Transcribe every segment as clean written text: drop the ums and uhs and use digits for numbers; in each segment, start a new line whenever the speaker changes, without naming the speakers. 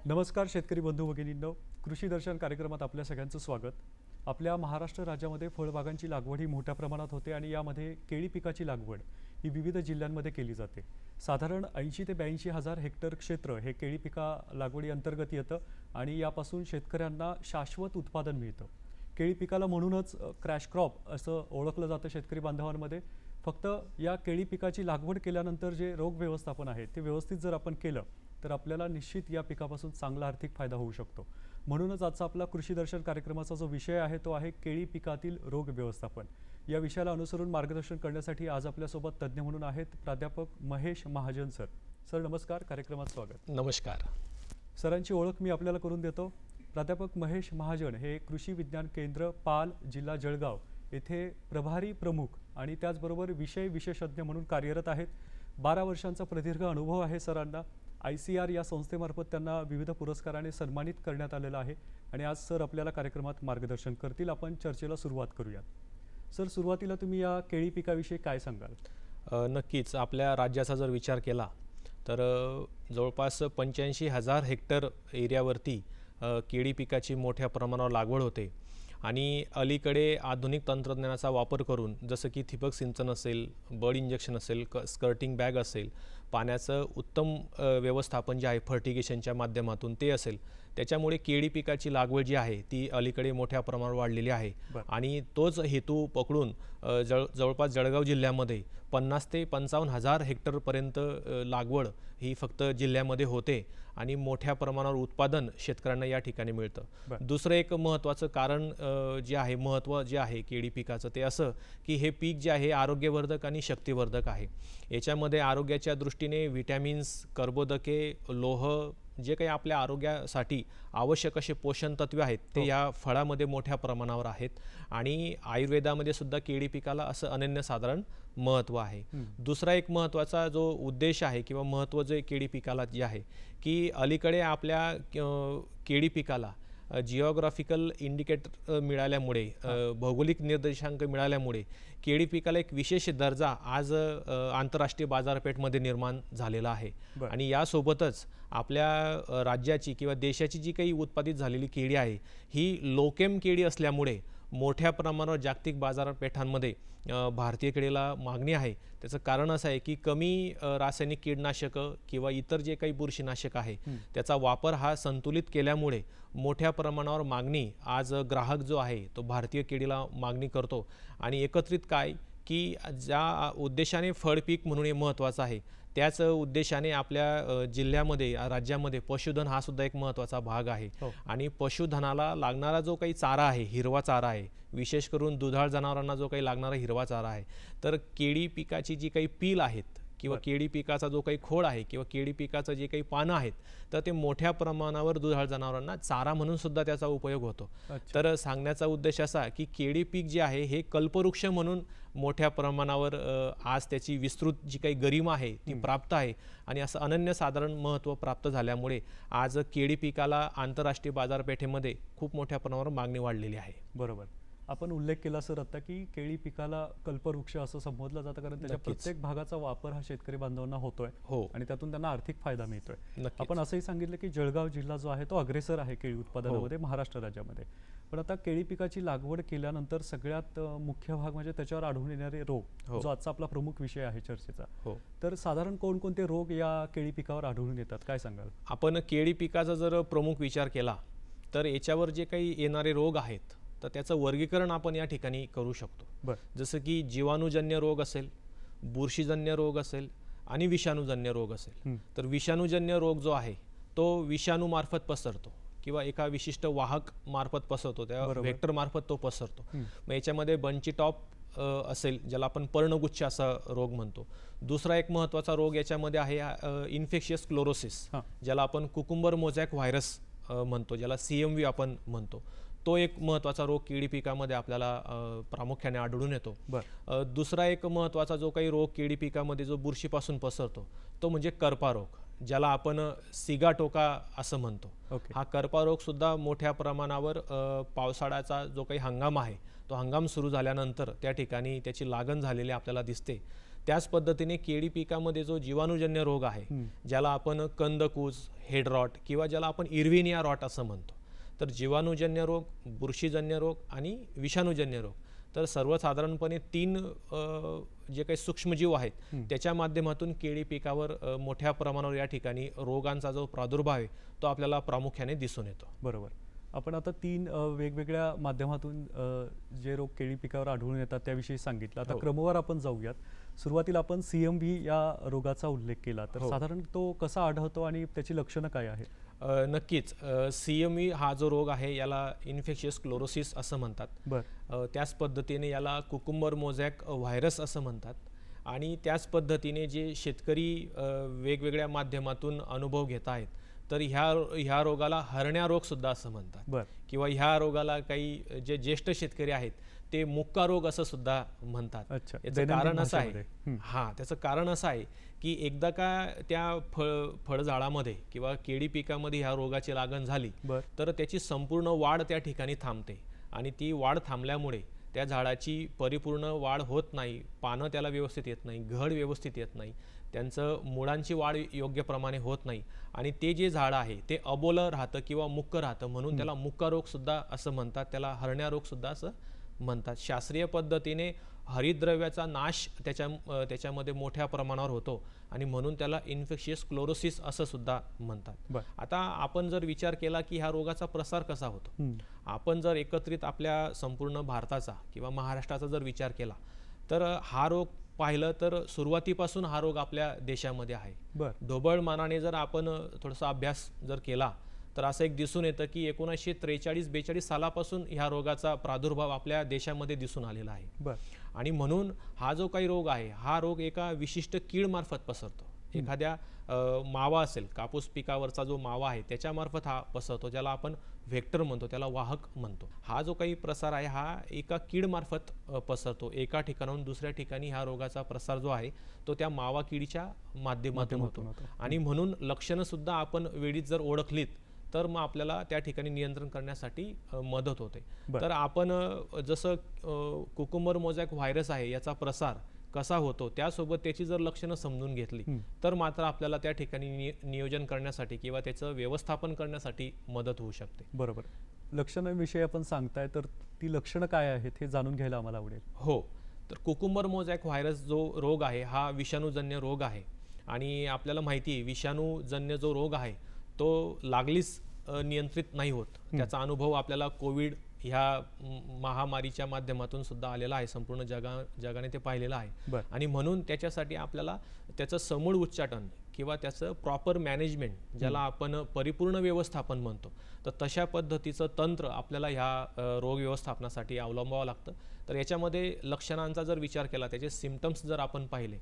नमस्कार शेतकरी बंधू भगिनींनो, कृषी दर्शन कार्यक्रमात आपल्या सगळ्यांचं स्वागत। आपल्या महाराष्ट्र राज्यामध्ये फळबागांची लागवड ही मोठ्या प्रमाणात होते आणि यामध्ये केळी पिकाची लागवड ही विविध जिल्ह्यांमध्ये केली जाते। साधारण 80 ते 82 हजार हेक्टर क्षेत्र हे केळी पिका लागवडी अंतर्गत येतं आणि यापासून शेतकऱ्यांना शाश्वत उत्पादन मिळतं। केळी पिकाला म्हणूनच क्रॅश क्रॉप असं ओळखलं जातं शेतकरी बांधवांमध्ये। फक्त या केळी पिकाची लागवड केल्यानंतर जे रोग व्यवस्थापन आहे ते व्यवस्थित जर आपण केलं तर आपल्याला निश्चित या पिकापासून चांगला आर्थिक फायदा होऊ शकतो। म्हणूनच आजचा आपला कृषी दर्शन कार्यक्रमाचा जो विषय आहे तो आहे केळी पिकातील रोग व्यवस्थापन। या विषयाला अनुसरून मार्गदर्शन करण्यासाठी आज आपल्यासोबत तज्ञ म्हणून आहेत प्राध्यापक महेश महाजन सर। सर नमस्कार, कार्यक्रमात स्वागत।
नमस्कार।
सरांची ओळख मी आपल्याला करून देतो। प्राध्यापक महेश महाजन हे कृषी विज्ञान केंद्र पाल, जिल्हा जळगाव येथे प्रभारी प्रमुख आणि त्याचबरोबर विषय विशेषज्ञ म्हणून कार्यरत आहेत। 12 वर्षांचा प्रदीर्घ अनुभव आहे सरांना। ICR या संस्थेमार्फत त्यांना विविध पुरस्काराने सन्मानित करण्यात आलेलं आहे आणि आज सर आपल्याला कार्यक्रमात मार्गदर्शन करतील। आपण चर्चेला सुरुवात करूयात। सर, सुरुवातीला तुम्ही या केळी पिकाविषयी काय सांगाल?
नक्कीच आपल्या राज्याचा जर विचार केला तर जवळपास 85,000 हेक्टर एरियावरती केळी पिकाची मोठ्या प्रमाणावर लागवड होते आणि अलीकडे आधुनिक तंत्रज्ञानाचा वापर करून जसं की ठिबक सिंचन असेल, बर्ड इंजेक्शन असेल, स्कर्टिंग बॅग असेल, पाण्याचं उत्तम व्यवस्थापन जे आहे फर्टिगेशनच्या माध्यमातून ते असेल, त्याच्यामुळे केळी पिकाची लागवड जी आहे ती अलीकडे मोठ्या प्रमाणावर वाढलेली आहे। आणि तोच हेतू पकडून जवळपास जळगाव जिल्ह्यामध्ये 50 ते 55 हजार हेक्टरपर्यंत लागवड ही फक्त जिल्ह्यामध्ये होते आणि मोठ्या प्रमाणावर उत्पादन शेतकऱ्यांना या ठिकाणी मिळतं। दुसरं एक महत्त्वाचं कारण जे आहे, महत्त्व जे आहे केळी पिकाचं ते असं की हे पीक जे आहे आरोग्यवर्धक आणि शक्तिवर्धक आहे। याच्यामध्ये आरोग्याच्या दृष्टीने विटॅमिन्स, कर्बोदके, लोह जे काही आपल्या आरोग्यासाठी आवश्यक असे पोषण तत्वे आहेत ते या फळामध्ये मोठ्या प्रमाणावर आहेत आणि आयुर्वेदामध्ये सुद्धा केळी पिकाला असं अनन्यसाधारण महत्त्व आहे। दुसरा एक महत्त्वाचा जो उद्देश आहे किंवा महत्त्व जे केळी पिकाला जे आहे की अलीकडे आपल्या केळी पिकाला जिओग्राफिकल इंडिकेटर मिळाल्यामुळे, भौगोलिक निर्देशांक मिळाल्यामुळे केळी पिकाला एक विशेष दर्जा आज आंतरराष्ट्रीय बाजारपेठमध्ये निर्माण झालेला आहे। आणि यासोबतच आपल्या राज्याची किंवा देशाची जी काही उत्पादित झालेली केळी आहे ही लोकेम केळी असल्यामुळे मोठ्या प्रमाणावर जागतिक बाजारपेठांमध्ये भारतीय केळीला मागणी आहे। त्याचं कारण असं आहे की कमी रासायनिक कीटनाशकं किंवा इतर जे काही बुरशीनाशक आहे त्याचा वापर हा संतुलित केल्यामुळे मोठ्या प्रमाणावर मागणी आज ग्राहक जो आहे तो भारतीय केळीला मागणी करतो। आणि एकत्रित काय की ज्या उद्देशाने फळपीक म्हणून हे महत्त्वाचं आहे त्याच उद्देशाने आपल्या जिल्ह्यामध्ये, राज्यामध्ये पशुधन हा सुद्धा एक महत्त्वाचा भाग आहे। आणि पशुधनाला लागणारा जो काही चारा आहे, हिरवा चारा आहे, विशेष करून दुधाळ जनावरांना जो काही लागणारा हिरवा चारा आहे, तर केळी पिकाची जी काही पील आहेत किंवा केळी पिकाचा जो काही खोड आहे किंवा केळी पिकाचं जे काही पानं आहेत तर ते मोठ्या प्रमाणावर दुधाळ जनावरांना चारा म्हणून सुद्धा त्याचा उपयोग होतो। तर सांगण्याचा उद्देश असा की केळी पीक जे आहे हे कल्पवृक्ष म्हणून मोठ्या प्रमाणावर आज त्याची विस्तृत जी काही गरिमा आहे ती प्राप्त आहे आणि असं अनन्यसाधारण महत्त्व प्राप्त झाल्यामुळे आज केळी पिकाला आंतरराष्ट्रीय बाजारपेठेमध्ये खूप मोठ्या प्रमाणावर मागणी वाढलेली आहे।
बरोबर, आपण उल्लेख केला सर आता की केळी पिकाला कल्पवृक्ष असं संबोधलं जातं कारण त्याच्या प्रत्येक भागाचा वापर हा शेतकरी बांधवांना होतोय आणि त्यातून त्यांना आर्थिक फायदा मिळतोय। आपण असंही सांगितलं की जळगाव जिल्हा जो आहे तो अग्रेसर आहे केळी उत्पादनामध्ये महाराष्ट्र राज्यामध्ये। पण आता केळी पिकाची लागवड केल्यानंतर सगळ्यात मुख्य भाग म्हणजे त्याच्यावर आढळून येणारे रोग, जो आजचा आपला प्रमुख विषय आहे चर्चेचा। तर साधारण कोणकोणते रोग या केळी पिकावर आढळून येतात, काय सांगाल?
आपण केळी पिकाचा जर प्रमुख विचार केला तर याच्यावर जे काही येणारे रोग आहेत तर त्याचं वर्गीकरण आपण या ठिकाणी करू शकतो। जसं की जीवाणूजन्य रोग असेल, बुरशीजन्य रोग असेल आणि विषाणूजन्य रोग असेल। तर विषाणूजन्य रोग जो आहे तो विषाणू मार्फत पसरतो किंवा एका विशिष्ट वाहक मार्फत पसरतो, त्या व्हेक्टर मार्फत तो पसरतो। मग याच्यामध्ये बंची टॉप असेल ज्याला आपण पर्णगुच्छ असा रोग म्हणतो। दुसरा एक महत्त्वाचा रोग याच्यामध्ये आहे इन्फेक्शियस क्लोरोसिस, ज्याला आपण कुकुंबर मोझॅक व्हायरस म्हणतो, ज्याला CMV आपण म्हणतो। तो एक महत्त्वाचा रोग केळी पिकामध्ये आपल्याला प्रामुख्याने आढळून येतो। दुसरा एक महत्त्वाचा जो काही रोग केळी पिकामध्ये जो बुरशीपासून पसरतो तो म्हणजे करपा रोग, ज्याला आपण सिगाटोका असं म्हणतो। हा करपा रोग सुद्धा मोठ्या प्रमाणावर पावसाळ्याचा जो काही हंगाम आहे तो हंगाम सुरू झाल्यानंतर त्या ठिकाणी त्याची लागण झालेली आपल्याला दिसते। त्याच पद्धतीने केळी पिकामध्ये जो जीवाणूजन्य रोग आहे, ज्याला आपण कंदकूज, हेड रॉट किंवा ज्याला आपण इरविनिया रॉट असं म्हणतो, तर जीवाणूजन्य रोग, बुरशीजन्य रोग आणि विषाणूजन्य रोग, तर सर्वसाधारणपणे 3 जे काही सूक्ष्मजीव आहेत त्याच्या माध्यमातून केळी पिकावर मोठ्या प्रमाणावर या ठिकाणी रोगांचा जो प्रादुर्भाव आहे तो आपल्याला प्रामुख्याने दिसून येतो.
बरोबर. आपण आता 3 वेगवेगळ्या माध्यमातून जे रोग केळी पिकावर आढळून येतात त्याविषयी सांगितलं. आता क्रमवार आपण जाऊयात. सुरुवातीला आपण CMV या रोगाचा उल्लेख केला, तर साधारण तो कसा आढळतो आणि त्याची लक्षणं काय आहेत?
नक्कीच. CMV हा जो रोग आहे याला इन्फेक्शियस क्लोरोसिस असं म्हणतात. त्याच पद्धतीने याला कुकुंबर मोझॅक व्हायरस असं म्हणतात. आणि त्याच पद्धतीने जे शेतकरी वेगवेगळ्या माध्यमातून अनुभव घेत आहेत, तर ह्या रोगाला हरण्या रोग सुद्धा असं म्हणतात. किंवा ह्या रोगाला काही जे ज्येष्ठ शेतकरी आहेत ते मुक्का रोग असं सुद्धा म्हणतात. याचं कारण असं आहे, त्याचं कारण असं आहे की एकदा का त्या फळझाडामध्ये किंवा केळी पिकामध्ये ह्या रोगाची लागण झाली तर त्याची संपूर्ण वाढ त्या ठिकाणी थांबते आणि ती वाढ थांबल्यामुळे त्या झाडाची परिपूर्ण वाढ होत नाही, पानं त्याला व्यवस्थित येत नाही, घड व्यवस्थित येत नाही, त्यांचं मुळांची वाढ योग्य प्रमाणे होत नाही आणि ते जे झाड आहे ते अबोलं राहतं किंवा मुक्क राहतं, म्हणून त्याला मुक्का रोग सुद्धा असं म्हणतात, त्याला हरण्या रोग सुद्धा असं म्हणतात. शास्त्रीय पद्धतीने हरितद्रव्याचा नाश त्याच्यामध्ये मोठ्या प्रमाणावर होतो आणि म्हणून त्याला इन्फेक्शियस क्लोरोसिस असं सुद्धा म्हणतात. आता आपण जर विचार केला की ह्या रोगाचा प्रसार कसा होतो, आपण जर एकत्रित आपल्या संपूर्ण भारताचा किंवा महाराष्ट्राचा जर विचार केला तर हा रोग पाहिलं तर सुरुवातीपासून हा रोग आपल्या देशामध्ये आहे. ढोबळमानाने जर आपण थोडासा अभ्यास जर केला तर असं एक दिसून येतं की 1943-42 सालापासून ह्या रोगाचा प्रादुर्भाव आपल्या देशामध्ये दिसून आलेला आहे. आणि म्हणून हा जो काही रोग आहे हा रोग एका विशिष्ट कीड मार्फत पसरतो. एखाद्या मावा असेल, कापूस पिकावरचा जो मावा आहे त्याच्यामार्फत हा पसरतो, ज्याला आपण व्हेक्टर म्हणतो, त्याला वाहक म्हणतो. हा जो काही प्रसार आहे हा एका कीड मार्फत पसरतो. एका ठिकाणाहून दुसऱ्या ठिकाणी ह्या रोगाचा प्रसार जो आहे तो त्या मावा किडीच्या माध्यमातून होतो. आणि म्हणून लक्षणं सुद्धा आपण वेळीच जर ओळखलीत तर मग आपल्याला त्या ठिकाणी नियंत्रण करण्यासाठी मदत होते. तर आपण जसं कुकुंबर मोझॅक व्हायरस आहे याचा प्रसार कसा होतो त्यासोबत त्याची जर लक्षणं समजून घेतली तर मात्र आपल्याला त्या ठिकाणी नियोजन करण्यासाठी किंवा त्याचं व्यवस्थापन करण्यासाठी मदत होऊ शकते.
बरोबर. लक्षणांविषयी आपण सांगताय तर ती लक्षणं काय आहेत हे जाणून घ्यायला आम्हाला आवडेल.
हो, तर कुकुंबर मोझॅक व्हायरस जो रोग आहे हा विषाणूजन्य रोग आहे आणि आपल्याला माहिती आहे विषाणूजन्य जो रोग आहे तो लागलीच नियंत्रित नाही होत. त्याचा अनुभव आपल्याला कोविड ह्या महामारीच्या माध्यमातून सुद्धा आलेला आहे. संपूर्ण जगाने ते पाहिलेलं आहे. आणि म्हणून त्याच्यासाठी आपल्याला त्याचं समूळ उच्चाटन किंवा त्याचं प्रॉपर मॅनेजमेंट, ज्याला आपण परिपूर्ण व्यवस्थापन म्हणतो, तर तशा पद्धतीचं तंत्र आपल्याला ह्या रोग व्यवस्थापनासाठी अवलंबावं लागतं. तर याच्यामध्ये लक्षणांचा जर विचार केला, त्याचे सिम्पटम्स जर आपण पाहिले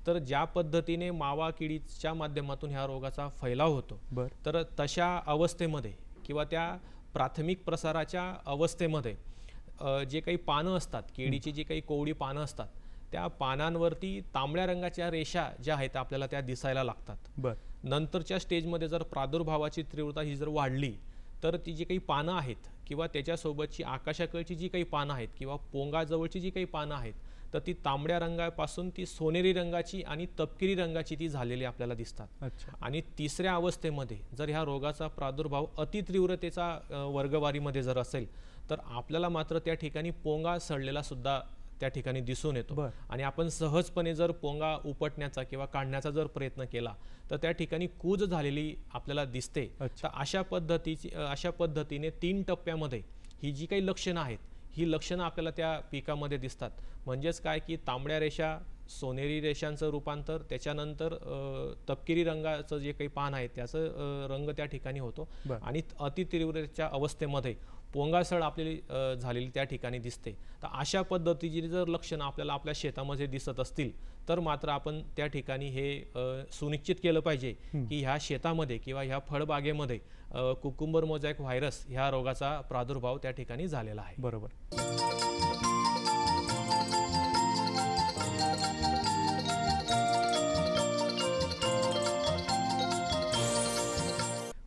तर ज्या पद्धतीने मावा किडीच्या माध्यमातून ह्या रोगाचा फैलाव होतो, तर तशा अवस्थेमध्ये किंवा त्या प्राथमिक प्रसाराच्या अवस्थेमध्ये जे काही पानं असतात, केळीची जी काही कोवडी पानं असतात, त्या पानांवरती तांबड्या रंगाच्या रेषा ज्या आहेत आपल्याला त्या दिसायला लागतात. नंतरच्या स्टेजमध्ये जर प्रादुर्भावाची तीव्रता ही जर वाढली तर ती जी काही पानं आहेत किंवा त्याच्यासोबतची आकाशाकडची जी काही पानं आहेत किंवा पोंगाजवळची जी काही पानं आहेत तर ती तांबड्या रंगापासून ती सोनेरी रंगाची आणि तपकिरी रंगाची ती झालेली आपल्याला दिसतात. आणि तिसऱ्या अवस्थेमध्ये जर ह्या रोगाचा प्रादुर्भाव अतितीव्रतेचा वर्गवारीमध्ये जर असेल तर आपल्याला मात्र त्या ठिकाणी पोंगा सडलेला सुद्धा त्या ठिकाणी दिसून येतो. आणि आपण सहजपणे जर पोंगा उपटण्याचा किंवा काढण्याचा जर प्रयत्न केला तर त्या ठिकाणी कूज झालेली आपल्याला दिसते. तर अशा पद्धतीने 3 टप्प्यामध्ये ही जी काही लक्षणं आहेत ही लक्षणं आपल्याला त्या पिकामध्ये दिसतात. म्हणजेच काय की तांबड्या रेषा, सोनेरी रेषांचं रूपांतर, त्याच्यानंतर तपकिरी रंगाचं जे काही पान आहे त्याचं रंग त्या ठिकाणी होतो आणि अतितीव्रतेच्या अवस्थेमध्ये पोंगासळ आपली झालेली त्या ठिकाणी दिसते. तर अशा पद्धतीची जर लक्षणं आपल्याला आपल्या शेतामध्ये दिसत असतील तर मात्र आपण त्या ठिकाणी हे सुनिश्चित केलं पाहिजे की ह्या शेतामध्ये किंवा ह्या फळबागेमध्ये कुकुंबर मोझॅक व्हायरस ह्या रोगाचा प्रादुर्भाव त्या ठिकाणी झालेला आहे.
बरोबर.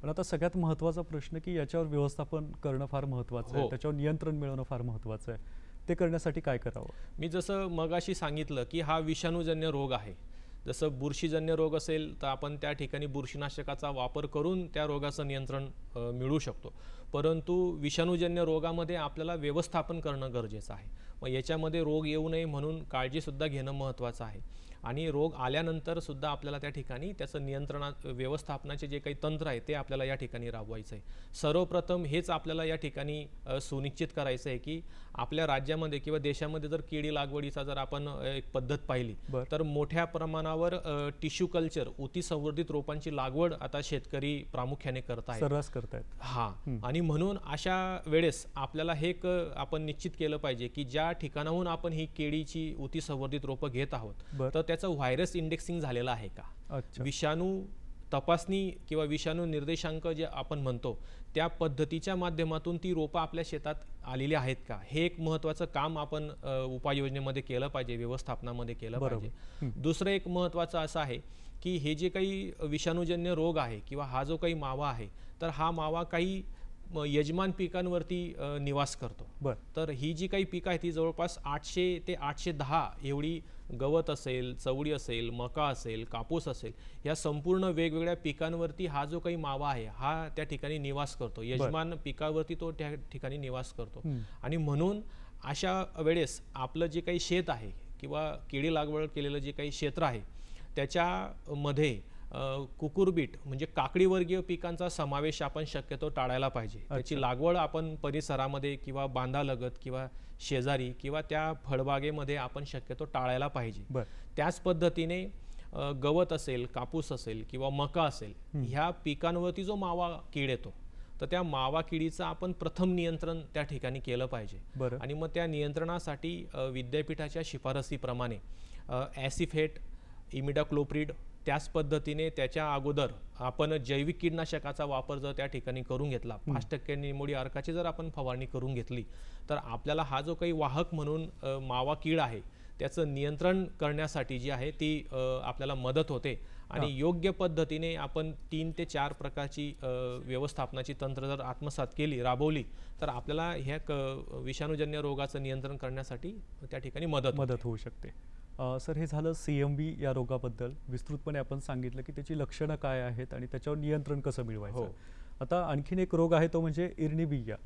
पण आता सगळ्यात महत्त्वाचा प्रश्न की याच्यावर व्यवस्थापन करणं फार महत्त्वाचं आहे, त्याच्यावर नियंत्रण मिळवणं फार महत्त्वाचं आहे. ते करण्यासाठी काय करावं?
मी जसं मगाशी सांगितलं की हा विषाणूजन्य रोग आहे. जसं बुरशीजन्य रोग असेल तर आपण त्या ठिकाणी बुरशीनाशकाचा वापर करून त्या रोगाचं नियंत्रण मिळवू शकतो. परंतु विषाणूजन्य रोगामध्ये आपल्याला व्यवस्थापन करणं गरजेचं आहे. मग याच्यामध्ये रोग येऊ नये म्हणून काळजीसुद्धा घेणं महत्त्वाचं आहे. आणि रोग आल्यानंतर सुद्धा आपल्याला त्या ठिकाणी त्याचं व्यवस्थापनाचे जे काही तंत्र आहे ते आपल्याला या ठिकाणी राबवायचं आहे. सर्वप्रथम हेच आपल्याला या ठिकाणी सुनिश्चित करायचं आहे की आपल्या राज्यामध्ये किंवा देशामध्ये जर केळी लागवडीचा जर आपण एक पद्धत पाहिली तर मोठ्या प्रमाणावर टिश्यू कल्चर ऊती संवर्धित रोपांची लागवड आता शेतकरी प्रामुख्याने करत आहेत,
सर्रास करतायत.
हां. आणि म्हणून अशा वेळेस आपल्याला हे आपण निश्चित केलं पाहिजे की ज्या ठिकाणाहून आपण ही केळीची ऊती संवर्धित रोपं घेत आहोत तर त्याचं व्हायरस इंडेक्सिंग झालेलं आहे का, विषाणू तपासणी किंवा विषाणू निर्देशांक जे आपण म्हणतो त्या पद्धतीच्या माध्यमातून ती रोपं आपल्या शेतात आलेली आहेत का, हे एक महत्त्वाचं काम आपण उपाययोजनेमध्ये केलं पाहिजे, व्यवस्थापनामध्ये केलं पाहिजे. दुसरं एक महत्त्वाचं असं आहे की हे जे काही विषाणूजन्य रोग आहे किंवा हा जो काही मावा आहे तर हा मावा काही यजमान पिकांवरती निवास करतो. तर ही जी काही पिकं आहे ती जवळपास 800 ते 810 एवढी गवत असेल, चवडी असेल, मका असेल, कापूस असेल, या संपूर्ण वेगवेगळ्या पिकांवरती हा जो काही मावा आहे हा त्या ठिकाणी निवास करतो. यजमान पिकावरती तो त्या ठिकाणी निवास करतो. आणि म्हणून अशा वेळेस आपलं जे काही शेत आहे किंवा केळी लागवड केलेलं जे काही क्षेत्र आहे त्याच्यामध्ये कुकुरबीट म्हणजे काकडीवर्गीय पिकांचा समावेश आपण शक्यतो टाळायला पाहिजे. त्याची लागवड आपण परिसरामध्ये किंवा बांधालगत किंवा शेजारी किंवा त्या फळबागेमध्ये आपण शक्यतो टाळायला पाहिजे. त्याच पद्धतीने गवत असेल, कापूस असेल किंवा मका असेल ह्या पिकांवरती जो मावा कीड येतो तर त्या मावा किडीचं आपण प्रथम नियंत्रण त्या ठिकाणी केलं पाहिजे. आणि मग त्या नियंत्रणासाठी विद्यापीठाच्या शिफारसीप्रमाणे ॲसिफेट, इमिडाक्लोप्रिड, त्याच पद्धतीने त्याच्या अगोदर आपण जैविक कीटनाशकाचा वापर जर त्या ठिकाणी करून घेतला, 5% निमोडी अर्काची जर आपण फवारणी करून घेतली तर आपल्याला हा जो काही वाहक म्हणून मावा कीड आहे त्याचं नियंत्रण करण्यासाठी जी आहे ती आपल्याला मदत होते. आणि योग्य पद्धतीने आपण 3 ते 4 प्रकारची व्यवस्थापनाची तंत्र जर आत्मसात राबवली तर आपल्याला ह्या विषाणूजन्य रोगाचं नियंत्रण करण्यासाठी त्या ठिकाणी मदत होऊ शकते.
सर, हे झालं CMV या रोगाबद्दल विस्तृतपणे आपण सांगितलं की त्याची लक्षणं काय आहेत आणि त्याच्यावर नियंत्रण कसं मिळवायचं. आता आणखीन एक रोग आहे तो म्हणजे इर्निबिया.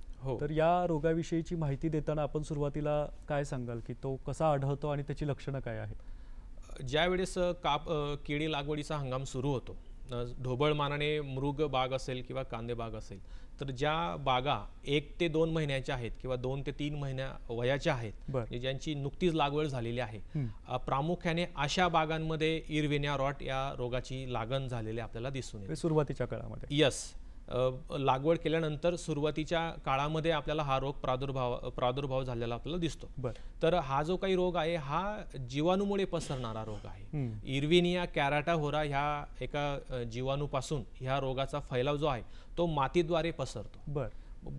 तर या रोगाविषयीची माहिती देताना आपण सुरुवातीला काय सांगाल की तो कसा आढळतो आणि त्याची लक्षणं काय आहेत?
ज्या वेळेस केळी लागवडीचा हंगाम सुरू होतो, ढोबळ मानाने मृग बाग असेल किंवा कांदे बाग असेल तर ज्या बागा 1 ते 2 महिन्याच्या आहेत किंवा 2 ते 3 महिन्या वयाच्या आहेत, ज्यांची नुकतीच लागवड झालेली आहे, प्रामुख्याने अशा बागांमध्ये इरविनिया रॉट या रोगाची लागण झालेली आपल्याला दिसून येते
सुरुवातीच्या काळामध्ये.
लागवड केल्यानंतर सुरुवातीच्या काळामध्ये आपल्याला हा रोग प्रादुर्भाव झालेला आपल्याला दिसतो. तर हा जो काही रोग आहे हा जीवाणूमुळे पसरणारा रोग आहे. इरविनिया कॅराटाहोरा ह्या एका जीवाणूपासून ह्या रोगाचा फैलाव जो आहे तो मातीद्वारे पसरतो.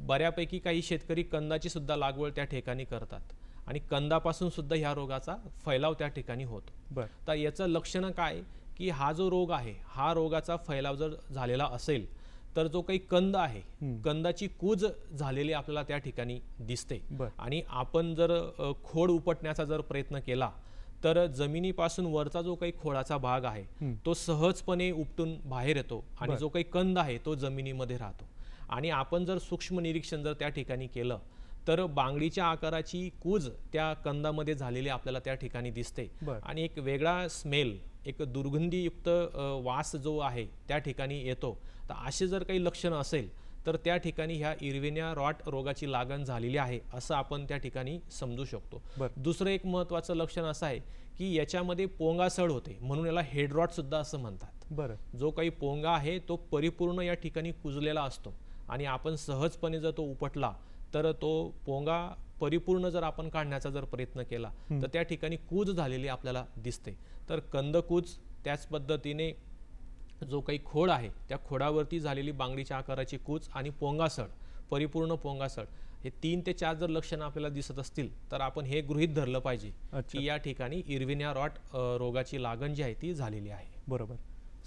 बऱ्यापैकी काही शेतकरी कंदाची सुद्धा लागवड त्या ठिकाणी करतात आणि कंदापासून सुद्धा ह्या रोगाचा फैलाव त्या ठिकाणी होतो. तर याचं लक्षण काय की हा जो रोग आहे हा रोगाचा फैलाव जर झालेला असेल तर जो काही कंद आहे, कंदाची कूज झालेली आपल्याला त्या ठिकाणी दिसते. आणि आपण जर खोड उपटण्याचा जर प्रयत्न केला तर जमिनीपासून वरचा जो काही खोडाचा भाग आहे तो सहजपणे उपटून बाहेर येतो आणि जो काही कंद आहे तो जमिनीमध्ये राहतो. आणि आपण जर सूक्ष्म निरीक्षण जर त्या ठिकाणी केलं तर बांगडीच्या आकाराची कूज त्या कंदामध्ये झालेली आपल्याला त्या ठिकाणी दिसते. आणि एक वेगळा स्मेल, एक दुर्गंधीयुक्त वास जो आहे त्या ठिकाणी येतो. तर असे जर काही लक्षणं असेल तर त्या ठिकाणी ह्या इरविनिया रॉट रोगाची लागण झालेली आहे असं आपण त्या ठिकाणी समजू शकतो. दुसरं एक महत्त्वाचं लक्षण असं आहे की याच्यामध्ये पोंगासळ होते, म्हणून याला हेड रॉट सुद्धा असं म्हणतात. जो काही पोंगा आहे तो परिपूर्ण या ठिकाणी कुजलेला असतो आणि आपण सहजपणे जर तो उपटला तर तो पोंगा परिपूर्ण जर आपण काढण्याचा जर प्रयत्न केला तर त्या ठिकाणी कूज झालेली आपल्याला दिसते. तर कंदकूज, त्याच पद्धतीने जो काही खोड आहे त्या खोडावरती झालेली बांगडीच्या आकाराची कूच आणि पोंगासळ, परिपूर्ण पोंगासळ, हे 3 ते 4 जर लक्षणं आपल्याला दिसत असतील तर आपण हे गृहीत धरलं पाहिजे की या ठिकाणी इरविनिया रॉट रोगाची लागण जी आहे ती झालेली आहे.
बरोबर.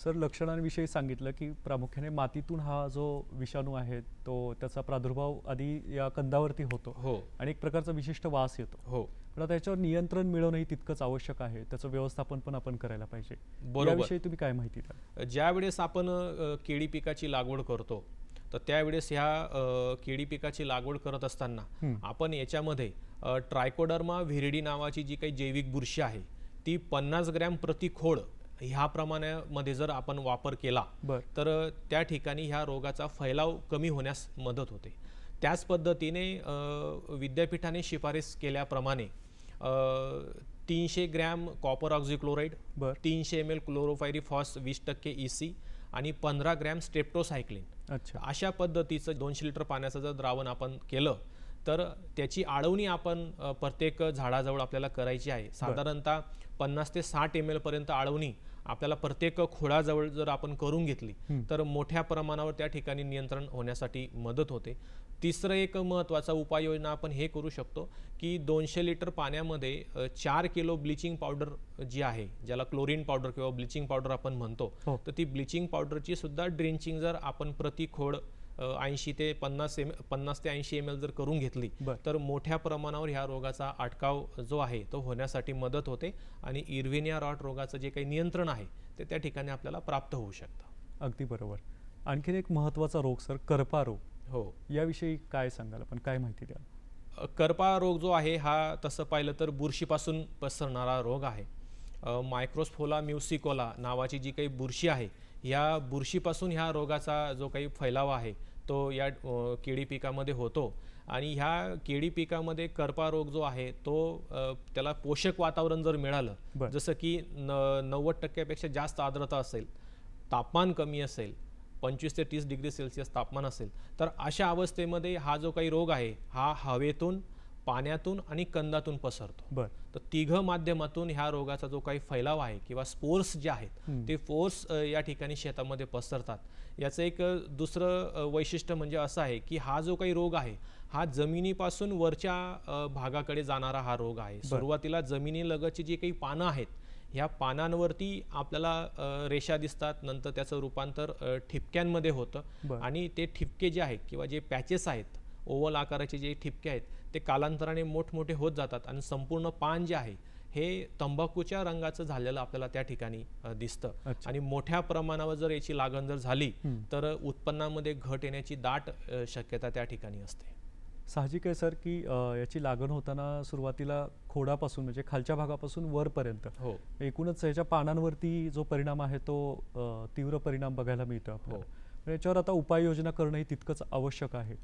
सर लक्षणांविषयी सांगितलं की प्रामुख्याने मातीतून हा जो विषाणू आहे तो त्याचा प्रादुर्भाव आधी या कंदावरती होतो
हो
आणि एक प्रकारचा विशिष्ट वास येतो.
हो
पण आता याच्यावर नियंत्रण मिळवणंही तितकंच आवश्यक आहे. त्याचं व्यवस्थापन पण आपण करायला पाहिजे.
बरोबर.
याविषयी तुम्ही काय माहिती द्याल?
ज्या वेळेस आपण केळी पिकाची लागवड करतो तर त्यावेळेस ह्या केळी पिकाची लागवड करत असताना आपण याच्यामध्ये ट्रायकोडर्मा व्हिरिडी नावाची जी काही जैविक बुरशी आहे ती 50 ग्रॅम प्रति खोड ह्या प्रमाणामध्ये जर आपण वापर केला तर त्या ठिकाणी ह्या रोगाचा फैलाव कमी होण्यास मदत होते. त्याच पद्धतीने विद्यापीठाने शिफारस केल्याप्रमाणे 300 ग्रॅम कॉपर ऑक्झिक्लोराइड, 300 ml क्लोरोफायरीफॉस 20% EC आणि 15 ग्रॅम स्ट्रेप्टोसायक्लिन अशा पद्धतीचं 200 लिटर पाण्याचं जर द्रावण आपण केलं तर त्याची आळवणी आपण प्रत्येक झाडाजवळ आपल्याला करायची आहे. साधारणतः 50 ते 60 ml पर्यंत आळवणी आपल्याला प्रत्येक खोडाजवळ जर आपण करून घेतली तर मोठ्या प्रमाणावर त्या ठिकाणी नियंत्रण होण्यासाठी मदत होते. तिसरं एक महत्त्वाचा उपाययोजना आपण हे करू शकतो की 200 लिटर पाण्यामध्ये 4 किलो ब्लिचिंग पावडर जी आहे ज्याला क्लोरीन पावडर किंवा ब्लिचिंग पावडर आपण म्हणतो तर ती ब्लिचिंग पावडरची सुद्धा ड्रिंचिंग जर आपण प्रति खोड 80 ते 50 ते 80 ml जर करून घेतली तर मोठ्या प्रमाणावर ह्या रोगाचा अटकाव जो आहे तो होण्यासाठी मदत होते आणि इर्विनिया रॉट रोगाचं जे काही नियंत्रण आहे ते त्या ठिकाणी आपल्याला प्राप्त होऊ शकतं.
अगदी बरोबर. आणखीन एक महत्त्वाचा रोग सर करपा रोग.
हो,
याविषयी काय सांगाल आपण, काय माहिती द्याल?
करपा रोग जो आहे हा तसं पाहिलं तर बुरशीपासून पसरणारा रोग आहे. मायक्रोस्पोला म्युसिकोला नावाची जी काही बुरशी आहे या बुरशीपासून ह्या रोगाचा जो काही फैलाव आहे तो या केळी पिकामध्ये होतो आणि ह्या केळी पिकामध्ये करपा रोग जो आहे तो त्याला पोषक वातावरण जर मिळालं जसं की 90% जास्त आर्द्रता असेल, तापमान कमी असेल, 25 ते 30 डिग्री सेल्सिअस तापमान असेल तर अशा अवस्थेमध्ये हा जो काही रोग आहे हा हवेतून, पाण्यातून आणि कंदातून पसरतो. तर तिघ माध्यमातून ह्या रोगाचा जो काही फैलाव आहे किंवा स्पोर्स जे आहेत ते फोर्स या ठिकाणी शेतामध्ये पसरतात. याचं एक दुसरं वैशिष्ट्य म्हणजे असं आहे की हा जो काही रोग आहे हा जमिनीपासून वरच्या भागाकडे जाणारा हा रोग आहे. सुरुवातीला जमिनीलगतची जी काही पानं आहेत ह्या पानांवरती आपल्याला रेषा दिसतात, नंतर त्याचं रूपांतर ठिपक्यांमध्ये होतं आणि ते ठिपके जे आहेत किंवा जे पॅचेस आहेत ओव्हल आकाराचे जे ठिपके आहेत ते कालांतराने मोठमोठे होत जातात आणि संपूर्ण पान जे आहे हे तंबाखूच्या रंगाचं झालेलं आपल्याला त्या ठिकाणी दिसतं. आणि मोठ्या प्रमाणावर जर याची लागण जर झाली तर उत्पन्नामध्ये घट येण्याची दाट शक्यता त्या ठिकाणी असते.
साहजिक आहे सर की याची लागण होताना सुरुवातीला खोडापासून म्हणजे खालच्या भागापासून वरपर्यंत एकूणच याच्या पानांवरती जो परिणाम आहे तो तीव्र परिणाम बघायला मिळतो आपल्याला. याच्यावर आता उपाययोजना करणंही तितकंच आवश्यक आहे.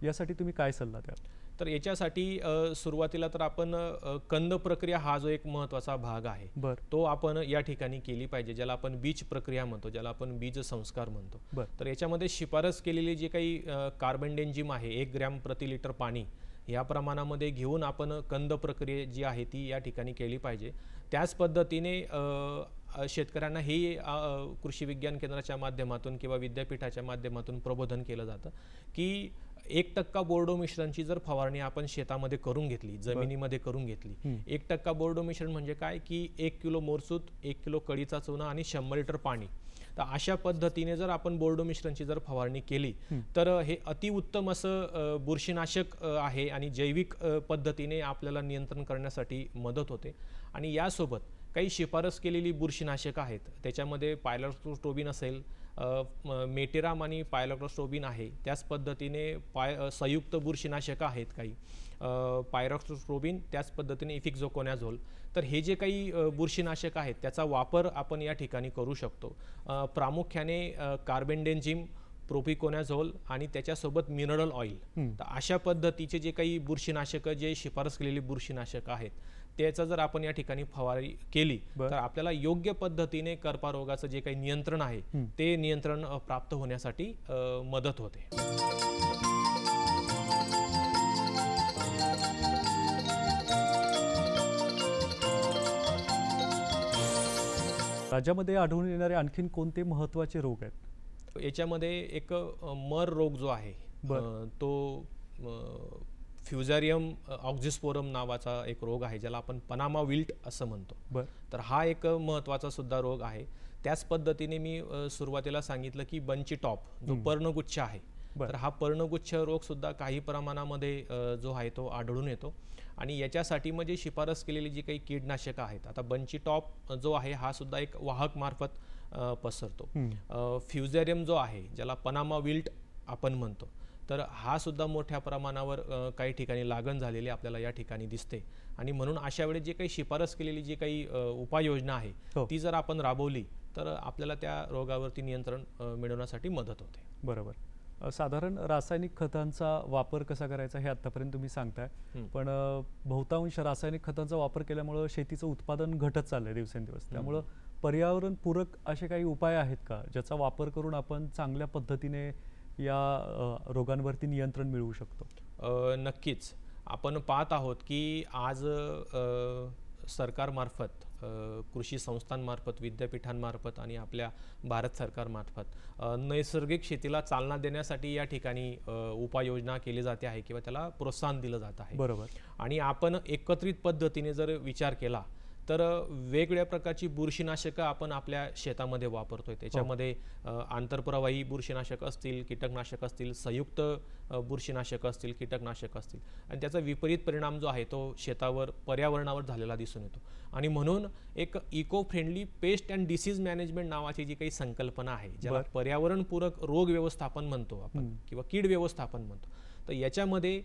यासाठी तुम्ही काय सल्ला द्याल?
तर याच्यासाठी सुरुवातीला तर आपण कंद प्रक्रिया हा जो एक महत्त्वाचा भाग आहे तो आपण या ठिकाणी केली पाहिजे, ज्याला आपण बीज प्रक्रिया म्हणतो, ज्याला आपण बीज संस्कार म्हणतो. तर याच्यामध्ये शिफारस केलेली जी काही कार्बन डेन्झिम आहे 1 ग्रॅम प्रति लिटर पाणी या प्रमाणामध्ये घेऊन आपण कंद प्रक्रिया जी आहे ती या ठिकाणी केली पाहिजे. त्याच पद्धतीने शेतकऱ्यांना ही कृषी विज्ञान केंद्राच्या माध्यमातून किंवा विद्यापीठाच्या माध्यमातून प्रबोधन केलं जातं की 1% बोर्डो मिश्रणची जर फवारणी आपण शेतामध्ये करून घेतली, जमिनीमध्ये करून घेतली, 1% बोर्डो मिश्रण म्हणजे काय की 1 किलो मोरसूत, 1 किलो कळीचा चुना आणि 100 लिटर पाणी. तर अशा पद्धतीने जर आपण बोर्डो मिश्रणची जर फवारणी केली तर हे अतिउत्तम असं बुरशीनाशक आहे आणि जैविक पद्धतीने आपल्याला नियंत्रण करण्यासाठी मदत होते. आणि यासोबत काही शिफारस केलेली बुरशीनाशक आहेत, त्याच्यामध्ये पायलोक्लोस्ट्रोबिन असेल, मेटेराम आणि पायलोक्लोस्ट्रोबिन आहे. त्याच पद्धतीने संयुक्त बुरशीनाशक आहेत काही, पायरोक्लोस्ट्रोबिन, त्याच पद्धतीने इफिक्झोकोनॅझोल. तर हे जे काही बुरशीनाशक आहेत त्याचा वापर आपण या ठिकाणी करू शकतो. प्रामुख्याने कार्बन डेन्झिम, प्रोपिकोनॅझोल आणि त्याच्यासोबत मिनरल ऑइल. तर अशा पद्धतीचे जे काही बुरशीनाशक जे शिफारस केलेली बुरशीनाशक आहेत त्याचा जर आपण या ठिकाणी फवारणी केली तर आपल्याला योग्य पद्धतीने करपा रोगाचं जे काही नियंत्रण आहे ते नियंत्रण प्राप्त होण्यासाठी मदत होते.
राज्यामध्ये आढळून येणारे आणखीन कोणते महत्त्वाचे रोग आहेत?
याच्यामध्ये एक मर रोग जो आहे तो फ्युजारियम ऑक्झिस्पोरम नावाचा एक रोग आहे, ज्याला आपण पनामा विल्ट असं म्हणतो.
बरं.
तर हा एक महत्त्वाचा सुद्धा रोग आहे. त्याच पद्धतीने मी सुरुवातीला सांगितलं की बंची टॉप जो पर्णगुच्छ आहे,
बरं.
तर हा पर्णगुच्छ रोग सुद्धा काही प्रमाणामध्ये जो आहे तो आढळून येतो. आणि याच्यासाठी म्हणजे शिफारस केलेली जी काही कीटनाशकं आहेत, आता बंची टॉप जो आहे हा सुद्धा एक वाहक मार्फत पसरतो. फ्युजारियम जो आहे, ज्याला पनामा विल्ट आपण म्हणतो, तर हा सुद्धा मोठ्या प्रमाणावर काही ठिकाणी लागण झालेली आपल्याला या ठिकाणी दिसते. आणि म्हणून अशा वेळेस जे काही शिफारस केलेली जी काही उपाययोजना आहे, ती जर आपण राबवली तर आपल्याला त्या रोगावरती नियंत्रण मिळवण्यासाठी मदत होते.
बरोबर. साधारण रासायनिक खतांचा वापर कसा करायचा हे आतापर्यंत तुम्ही सांगताय, पण बहुतांश रासायनिक खतांचा वापर केल्यामुळं शेतीचं उत्पादन घटत चाललंय दिवसेंदिवस. त्यामुळं पर्यावरणपूरक असे काही उपाय आहेत का ज्याचा वापर करून आपण चांगल्या पद्धतीने या रोगांवरती नियंत्रण मिळवू शकतो?
नक्कीच. आपण पाहत आहोत की आज सरकारमार्फत, कृषी संस्थांमार्फत, विद्यापीठांमार्फत आणि आपल्या भारत सरकारमार्फत नैसर्गिक शेतीला चालना देण्यासाठी या ठिकाणी उपाययोजना केली जाते आहे किंवा त्याला प्रोत्साहन दिलं जात आहे.
बरोबर.
आणि आपण एकत्रित पद्धतीने जर विचार केला तर वेगवेगळ्या प्रकारची बुरशीनाशकं आपण आपल्या शेतामध्ये वापरतोय. त्याच्यामध्ये आंतरप्रवाही बुरशीनाशक असतील, कीटकनाशक असतील, संयुक्त बुरशीनाशक असतील, कीटकनाशक असतील, आणि त्याचा विपरीत परिणाम जो आहे तो शेतावर, पर्यावरणावर झालेला दिसून येतो. आणि म्हणून एक eco friendly pest and disease management नावाची जी काही संकल्पना आहे, ज्याला पर्यावरणपूरक रोग व्यवस्थापन म्हणतो आपण किंवा कीड व्यवस्थापन म्हणतो, तर याच्यामध्ये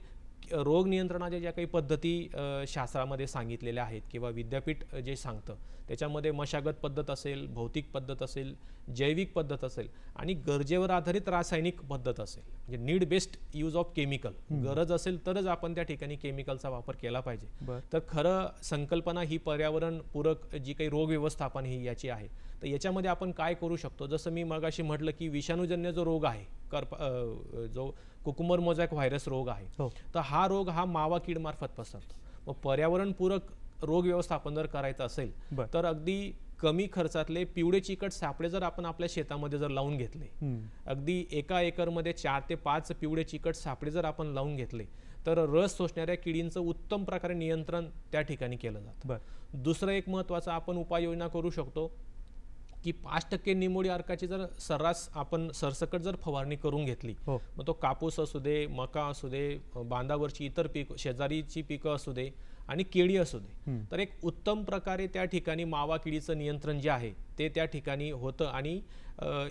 रोग नियंत्रणाच्या ज्या काही पद्धती शास्त्रामध्ये सांगितलेल्या आहेत किंवा विद्यापीठ जे सांगतं, त्याच्यामध्ये मशागत पद्धत असेल, भौतिक पद्धत असेल, जैविक पद्धत असेल आणि गरजेवर आधारित रासायनिक पद्धत असेल, म्हणजे need based use of chemical, गरज असेल तरच आपण त्या ठिकाणी केमिकलचा वापर केला पाहिजे. तर खरं संकल्पना ही पर्यावरणपूरक जी काही रोग व्यवस्थापन ही याची आहे. तर याच्यामध्ये आपण काय करू शकतो, जसं मी मगाशी म्हटलं की विषाणूजन्य जो रोग आहे, जो कुकुमर मोझॅक व्हायरस रोग आहे, तर हा रोग हा मावा कीड मार्फत पसरतो. मग पर्यावरणपूरक रोग व्यवस्थापन जर करायचं असेल तर अगदी कमी खर्चातले पिवळे चिकट सापळे जर आपण आपल्या शेतामध्ये जर लावून घेतले, अगदी एका एकरमध्ये 4 ते 5 पिवळे चिकट सापळे जर आपण लावून घेतले, तर रस शोषणाऱ्या किडींचं उत्तम प्रकारे नियंत्रण त्या ठिकाणी केलं जातं. दुसरं एक महत्त्वाचा आपण उपाययोजना करू शकतो की 5% निमोडी अर्काची जर सर्रास आपण सरसकट जर फवारणी करून घेतली, मग तो कापूस असू दे, मका असू दे, बांधावरची इतर पीक, शेजारीची पिकं असू दे आणि केळी असू दे, तर एक उत्तम प्रकारे त्या ठिकाणी मावा किडीचं नियंत्रण जे आहे ते त्या ठिकाणी होतं. आणि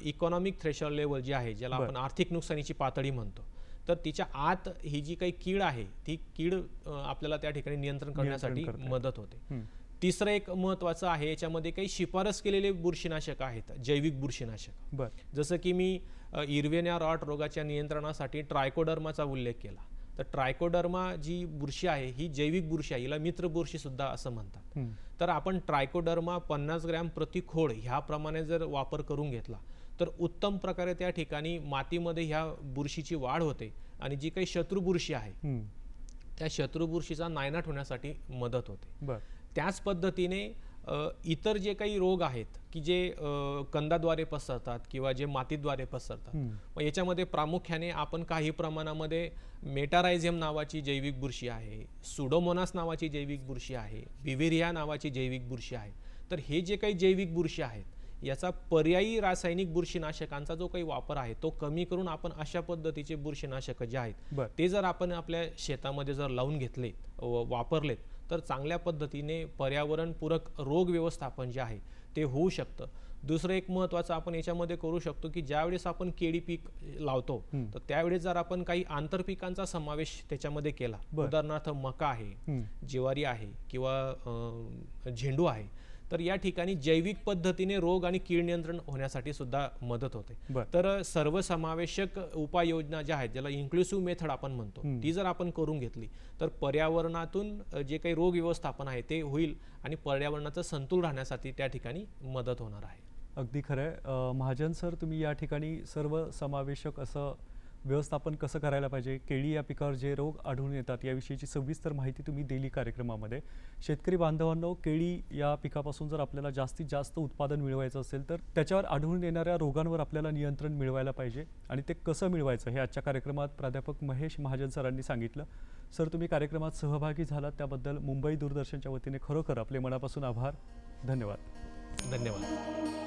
इकॉनॉमिक थ्रेशोल्ड लेवल जी आहे, ज्याला आपण आर्थिक नुकसानीची पातळी म्हणतो, तर तिच्या आत ही जी काही कीड आहे ती कीड आपल्याला त्या ठिकाणी नियंत्रण करण्यासाठी मदत होते. तिसरं एक महत्त्वाचं आहे, याच्यामध्ये काही शिफारस केलेले बुरशीनाशक आहेत, जैविक बुरशीनाशक. जसं की मी इरवेनिया रॉट रोगाच्या नियंत्रणासाठी ट्रायकोडर्माचा उल्लेख केला. तर ट्रायकोडर्मा जी बुरशी आहे ही जैविक बुरशी आहे, हिला मित्र बुरशी सुद्धा असं म्हणतात. तर आपण ट्रायकोडर्मा 50 ग्रॅम प्रति खोड ह्याप्रमाणे जर वापर करून घेतला तर उत्तम प्रकारे त्या ठिकाणी मातीमध्ये ह्या बुरशीची वाढ होते आणि जी काही शत्रू बुरशी आहे त्या शत्रू बुरशीचा नायनाट होण्यासाठी मदत होते. त्याच पद्धतीने इतर जे काही रोग आहेत की जे कंदाद्वारे पसरतात किंवा जे मातीद्वारे पसरतात, मग याच्यामध्ये प्रामुख्याने आपण काही प्रमाणामध्ये मेटारायझियम नावाची जैविक बुरशी आहे, सुडोमोनास नावाची जैविक बुरशी आहे, बिव्हेरिया नावाची जैविक बुरशी आहे. तर हे जे काही जैविक बुरशी आहेत याचा पर्यायी रासायनिक बुरशीनाशकांचा जो काही वापर आहे तो कमी करून आपण अशा पद्धतीचे बुरशीनाशक जे आहेत ते जर आपण आपल्या शेतामध्ये जर लावून घेतले, वापरलेत, तर चांगल्या पद्धतीने पर्यावरणपूरक रोग व्यवस्थापन जे आहे ते होऊ शकतं. दुसरं एक महत्त्वाचं आपण याच्यामध्ये करू शकतो की ज्यावेळेस आपण केळी पीक लावतो तर त्यावेळेस जर आपण काही आंतरपिकांचा समावेश त्याच्यामध्ये केला, उदाहरणार्थ मका आहे, ज्वारी आहे किंवा झेंडू आहे, तर या ठिकाणी जैविक पद्धतीने रोग आणि कीड नियंत्रण होण्यासाठी सुद्धा मदत होते. तर सर्वसमावेशक उपाययोजना ज्या आहेत, ज्याला इन्क्लुसिव्ह मेथड आपण म्हणतो, ती जर आपण करून घेतली तर पर्यावरणातून जे काही रोग व्यवस्थापन आहे ते होईल आणि पर्यावरणाचं संतुलन राहण्यासाठी त्या ठिकाणी मदत होणार आहे.
अगदी खरं आहे. महाजन सर, तुम्ही या ठिकाणी सर्वसमावेशक असं व्यवस्थापन कसं करायला पाहिजे, केळी या पिकावर जे रोग आढळून येतात याविषयीची सविस्तर माहिती तुम्ही दिली कार्यक्रमामध्ये. शेतकरी बांधवांनो, केळी या पिकापासून जर आपल्याला जास्तीत जास्त उत्पादन मिळवायचं असेल तर त्याच्यावर आढळून येणाऱ्या रोगांवर आपल्याला नियंत्रण मिळवायला पाहिजे आणि ते कसं मिळवायचं हे आजच्या कार्यक्रमात प्राध्यापक महेश महाजन सरांनी सांगितलं. सर, तुम्ही कार्यक्रमात सहभागी झालात त्याबद्दल मुंबई दूरदर्शनच्या वतीने खरोखर आपले मनापासून आभार. धन्यवाद.
धन्यवाद.